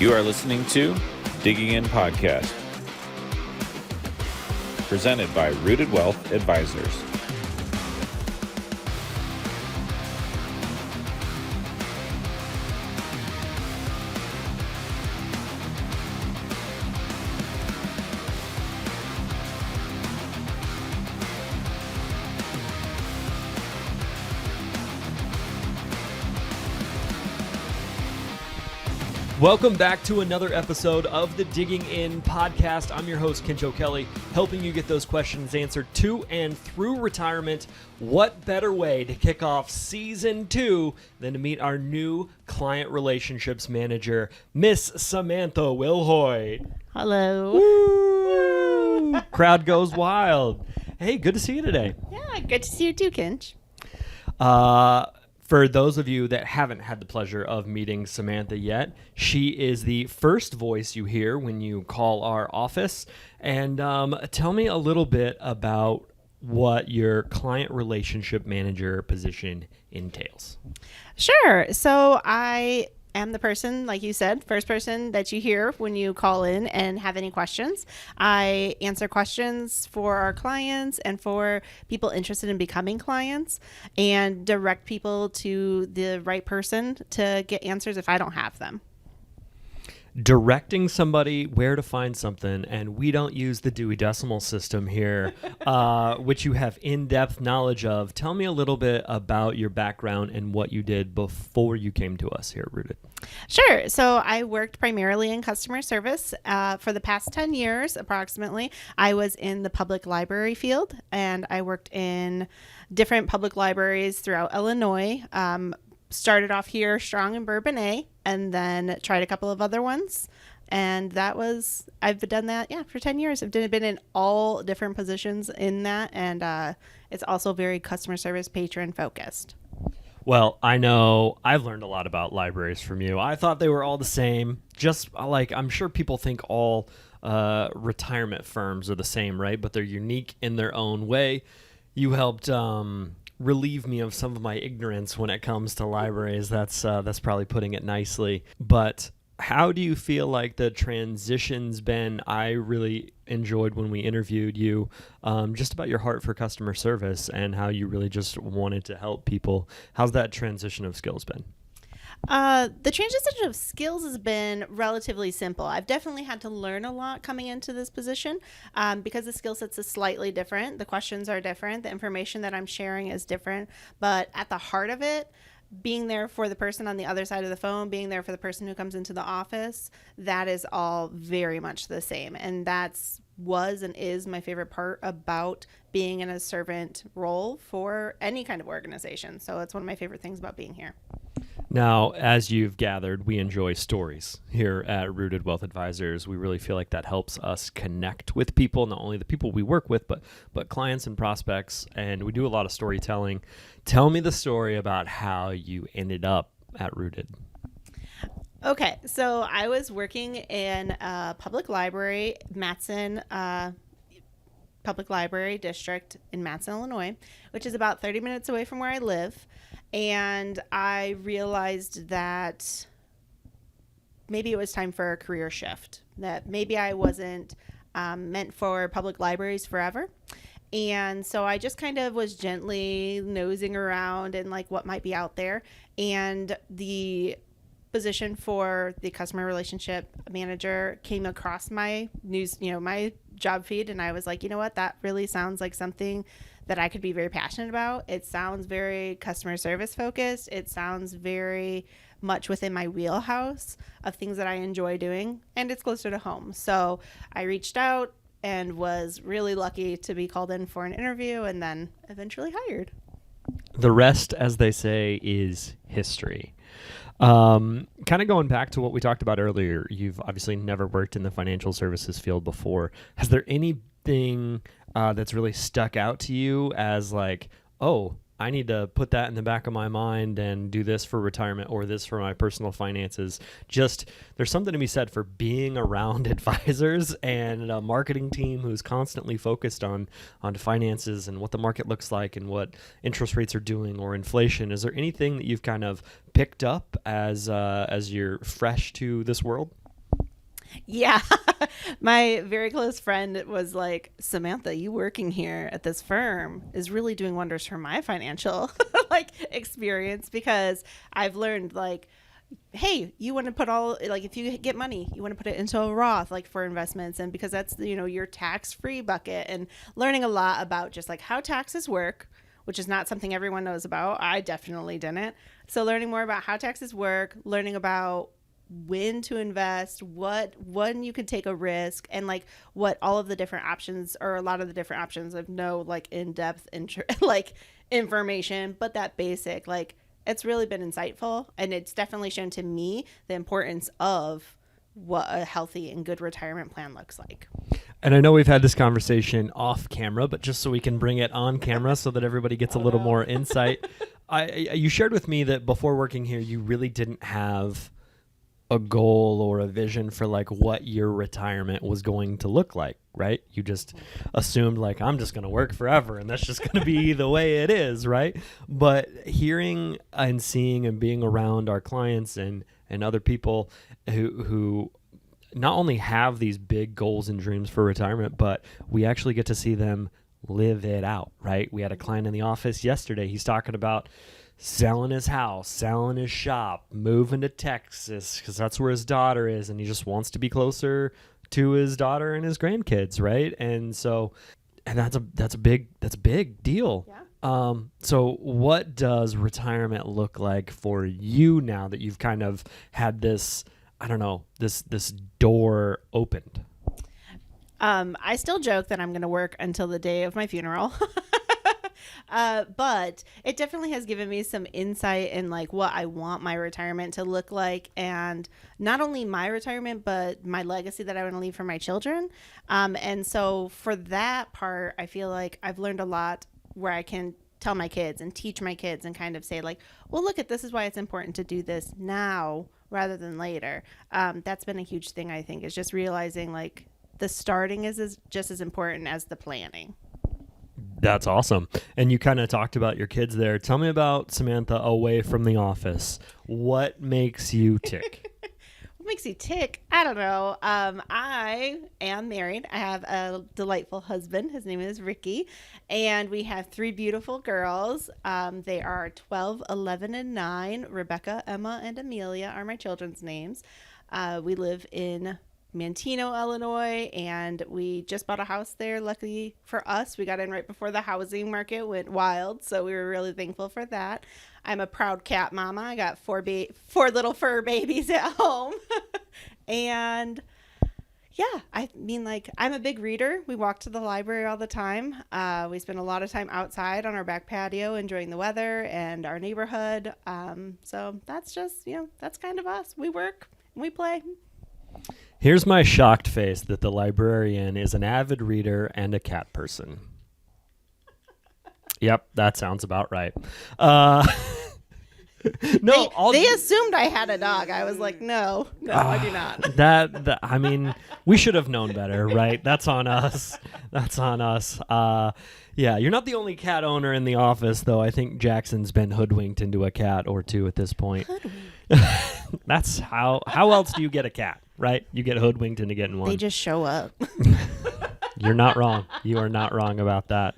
You are listening to Digging In Podcast, presented by Rooted Wealth Advisors. Welcome back to another episode of the Digging In Podcast. I'm your host, Kinch O'Kelley, helping you get those questions answered to and through retirement. What better way to kick off Season 2 than to meet our new Client Relationships Manager, Miss Samantha Wilhoyt. Hello. Woo! Crowd goes wild. Hey, good to see you today. Yeah, good to see you too, Kinch. For those of you that haven't had the pleasure of meeting Samantha yet, she is the first voice you hear when you call our office. And tell me a little bit about what your client relationship manager position entails. Sure. So I am the person, like you said, first person that you hear when you call in and have any questions. I answer questions for our clients and for people interested in becoming clients and direct people to the right person to get answers if I don't have them. Directing somebody where to find something, and we don't use the Dewey Decimal System here, which you have in-depth knowledge of. Tell me a little bit about your background and what you did before you came to us here at Rooted. Sure. So I worked primarily in customer service for the past 10 years, approximately. I was in the public library field, and I worked in different public libraries throughout Illinois. Started off here strong in Bourbonnais and then tried a couple of other ones. And I've done that, for 10 years. I've been in all different positions in that. And it's also very customer service patron focused. Well, I know I've learned a lot about libraries from you. I thought they were all the same. Just like I'm sure people think all retirement firms are the same, right? But they're unique in their own way. You helped relieve me of some of my ignorance when it comes to libraries. That's probably putting it nicely. But how do you feel like the transition's been? I really enjoyed when we interviewed you, just about your heart for customer service and how you really just wanted to help people. How's that transition of skills been? The transition of skills has been relatively simple. I've definitely had to learn a lot coming into this position because the skill sets is slightly different. The questions are different. The information that I'm sharing is different. But at the heart of it, being there for the person on the other side of the phone, being there for the person who comes into the office, that is all very much the same. And was and is my favorite part about being in a servant role for any kind of organization. So it's one of my favorite things about being here. Now, as you've gathered, we enjoy stories here at Rooted Wealth Advisors. We really feel like that helps us connect with people, not only the people we work with, but clients and prospects. And we do a lot of storytelling. Tell me the story about how you ended up at Rooted. Okay, so I was working in a public library, Matson Public Library District in Matson, Illinois, which is about 30 minutes away from where I live. And I realized that maybe it was time for a career shift, that maybe I wasn't meant for public libraries forever. And so I just kind of was gently nosing around and like what might be out there. And the position for the customer relationship manager came across my my job feed. And I was like, you know what, that really sounds like something that I could be very passionate about. It sounds very customer service focused. It sounds very much within my wheelhouse of things that I enjoy doing, and it's closer to home. So I reached out and was really lucky to be called in for an interview and then eventually hired. The rest, as they say, is history. Kind of going back to what we talked about earlier, you've obviously never worked in the financial services field before. Has there anything that's really stuck out to you as like, oh, I need to put that in the back of my mind and do this for retirement or this for my personal finances? Just there's something to be said for being around advisors and a marketing team who's constantly focused on finances and what the market looks like and what interest rates are doing or inflation. Is there anything that you've kind of picked up as you're fresh to this world? Yeah. My very close friend was like, Samantha, you working here at this firm is really doing wonders for my financial like experience, because I've learned like, hey, you want to put all, like, if you get money, you want to put it into a Roth, like for investments. And because that's, your tax free bucket, and learning a lot about just like how taxes work, which is not something everyone knows about. I definitely didn't. So learning more about how taxes work, learning about when to invest, when you can take a risk, and like what all of the different options, or a lot of the different options of no like in-depth like information, but that basic, like, it's really been insightful, and it's definitely shown to me the importance of what a healthy and good retirement plan looks like. And I know we've had this conversation off camera, but just so we can bring it on camera so that everybody gets a little more insight. You shared with me that before working here, you really didn't have a goal or a vision for like what your retirement was going to look like, right? You just assumed like, I'm just going to work forever and that's just going to be the way it is, right? But hearing and seeing and being around our clients and other people who not only have these big goals and dreams for retirement, but we actually get to see them live it out, right? We had a client in the office yesterday. He's talking about selling his house, selling his shop, moving to Texas because that's where his daughter is, and he just wants to be closer to his daughter and his grandkids, right? And so, and that's a big deal. Yeah. So what does retirement look like for you now that you've kind of had this, I don't know, this door opened? I still joke that I'm going to work until the day of my funeral. But it definitely has given me some insight in like what I want my retirement to look like, and not only my retirement, but my legacy that I want to leave for my children. And so for that part, I feel like I've learned a lot where I can tell my kids and teach my kids and kind of say like, well, look, this is why it's important to do this now rather than later. That's been a huge thing, I think, is just realizing like the starting is just as important as the planning. That's awesome. And you kind of talked about your kids there. Tell me about Samantha away from the office. What makes you tick? What makes you tick? I don't know. I am married. I have a delightful husband. His name is Ricky. And we have 3 beautiful girls. They are 12, 11, and 9. Rebecca, Emma, and Amelia are my children's names. We live in Manteno, Illinois, and we just bought a house there. Luckily for us, we got in right before the housing market went wild, so we were really thankful for that. I'm a proud cat mama. I got 4 little fur babies at home. And yeah, I mean, like, I'm a big reader. We walk to the library all the time. We spend a lot of time outside on our back patio enjoying the weather and our neighborhood. So that's just, that's kind of us. We work and we play. Here's my shocked face that the librarian is an avid reader and a cat person. Yep, that sounds about right. No, they assumed I had a dog. I was like, no, I do not. That I mean, we should have known better, right? That's on us. Yeah, you're not the only cat owner in the office, though. I think Jackson's been hoodwinked into a cat or 2 at this point. That's how else do you get a cat, right? You get hoodwinked into getting one. They just show up. You're not wrong. You are not wrong about that.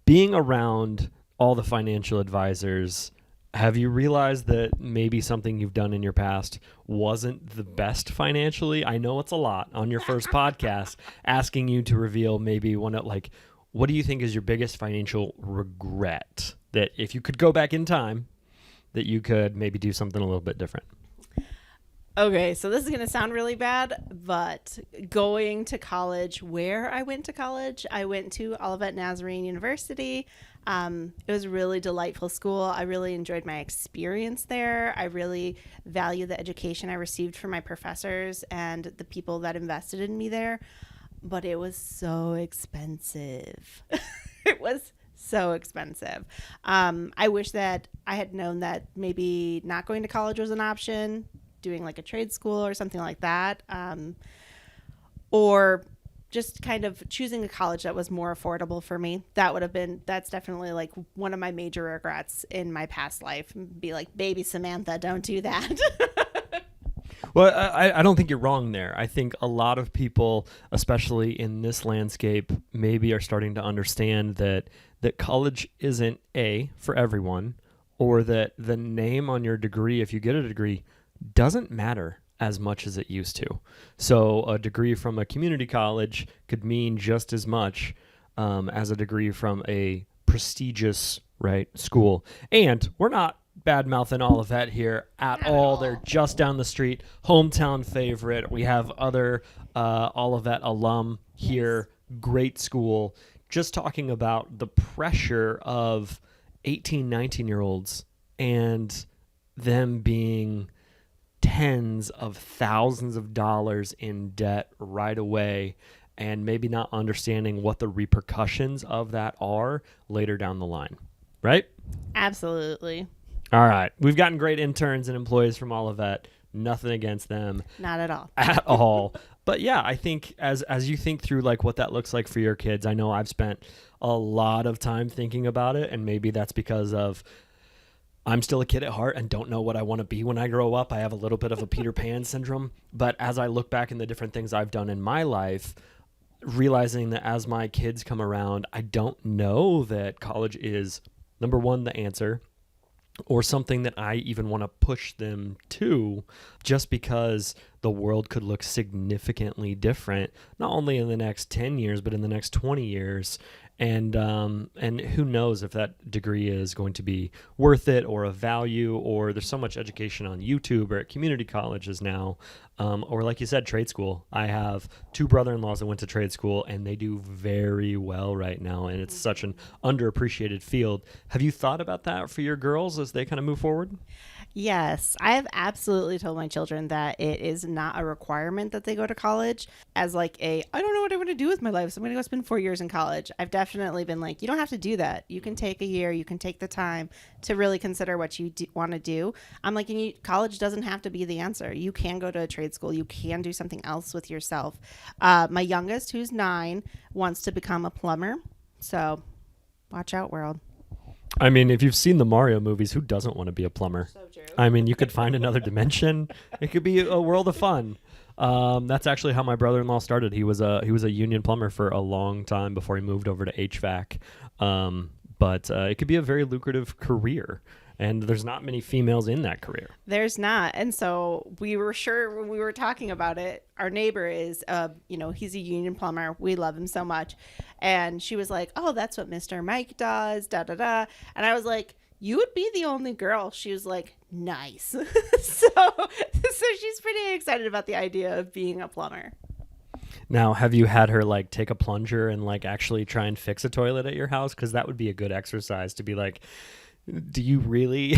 Being around all the financial advisors, have you realized that maybe something you've done in your past wasn't the best financially? I know it's a lot on your first podcast, asking you to reveal maybe what do you think is your biggest financial regret, that if you could go back in time, that you could maybe do something a little bit different? Okay, so this is going to sound really bad, but going to college, where I went to college, I went to Olivet Nazarene University. It was a really delightful school. I really enjoyed my experience there. I really value the education I received from my professors and the people that invested in me there. But it was so expensive. It was so expensive. I wish that I had known that maybe not going to college was an option, doing like a trade school or something like that, or just kind of choosing a college that was more affordable for me. That's definitely like one of my major regrets in my past life. Be like, baby Samantha, don't do that. Well, I don't think you're wrong there. I think a lot of people, especially in this landscape, maybe are starting to understand that college isn't for everyone, or that the name on your degree, if you get a degree, doesn't matter as much as it used to. So a degree from a community college could mean just as much as a degree from a prestigious school. And we're not bad-mouthing Olivet here at all. They're just down the street, hometown favorite. We have other Olivet alum here, great school. Just talking about the pressure of 18, 19-year-olds and them being tens of thousands of dollars in debt right away, and maybe not understanding what the repercussions of that are later down the line, right? Absolutely. All right. We've gotten great interns and employees from Olivet. Nothing against them. Not at all. At all. But yeah, I think as you think through like what that looks like for your kids, I know I've spent a lot of time thinking about it, and maybe that's because of I'm still a kid at heart and don't know what I want to be when I grow up. I have a little bit of a Peter Pan syndrome. But as I look back in the different things I've done in my life, realizing that as my kids come around, I don't know that college is, number one, the answer, or something that I even want to push them to, just because the world could look significantly different, not only in the next 10 years, but in the next 20 years. And who knows if that degree is going to be worth it or of value, or there's so much education on YouTube or at community colleges now, or like you said, trade school. I have two brother-in-laws that went to trade school, and they do very well right now, and it's such an underappreciated field. Have you thought about that for your girls as they kind of move forward? Yes, I have absolutely told my children that it is not a requirement that they go to college as like I don't know what I want to do with my life, so I'm going to go spend 4 years in college. I've definitely been like, you don't have to do that. You can take a year, you can take the time to really consider what you want to do. I'm like, college doesn't have to be the answer. You can go to a trade school. You can do something else with yourself. My youngest, who's 9, wants to become a plumber. So watch out, world. I mean, if you've seen the Mario movies, who doesn't want to be a plumber? So true. I mean, you could find another dimension. It could be a world of fun. That's actually how my brother-in-law started. He was a union plumber for a long time before he moved over to HVAC. But it could be a very lucrative career. And there's not many females in that career. There's not. And so we were sure when we were talking about it, our neighbor is, he's a union plumber. We love him so much. And she was like, oh, that's what Mr. Mike does, da, da, da. And I was like, you would be the only girl. She was like, nice. so she's pretty excited about the idea of being a plumber. Now, have you had her like take a plunger and like actually try and fix a toilet at your house? Because that would be a good exercise to be like, do you really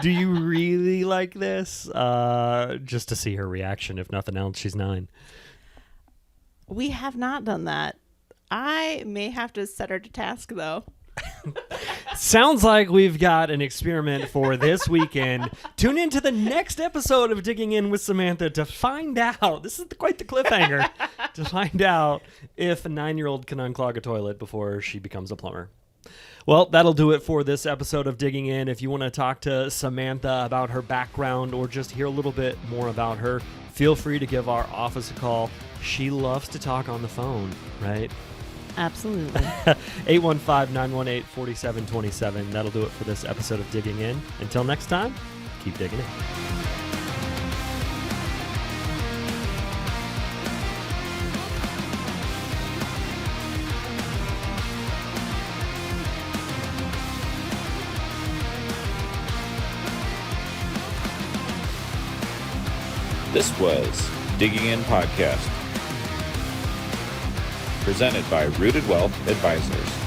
do you really like this? Just to see her reaction. If nothing else, she's 9. We have not done that. I may have to set her to task, though. Sounds like we've got an experiment for this weekend. Tune into the next episode of Digging In with Samantha to find out. This is quite the cliffhanger. To find out if a 9-year-old can unclog a toilet before she becomes a plumber. Well, that'll do it for this episode of Digging In. If you want to talk to Samantha about her background or just hear a little bit more about her, feel free to give our office a call. She loves to talk on the phone, right? Absolutely. 815-918-4727. That'll do it for this episode of Digging In. Until next time, keep digging in. This was Digging In Podcast, presented by Rooted Wealth Advisors.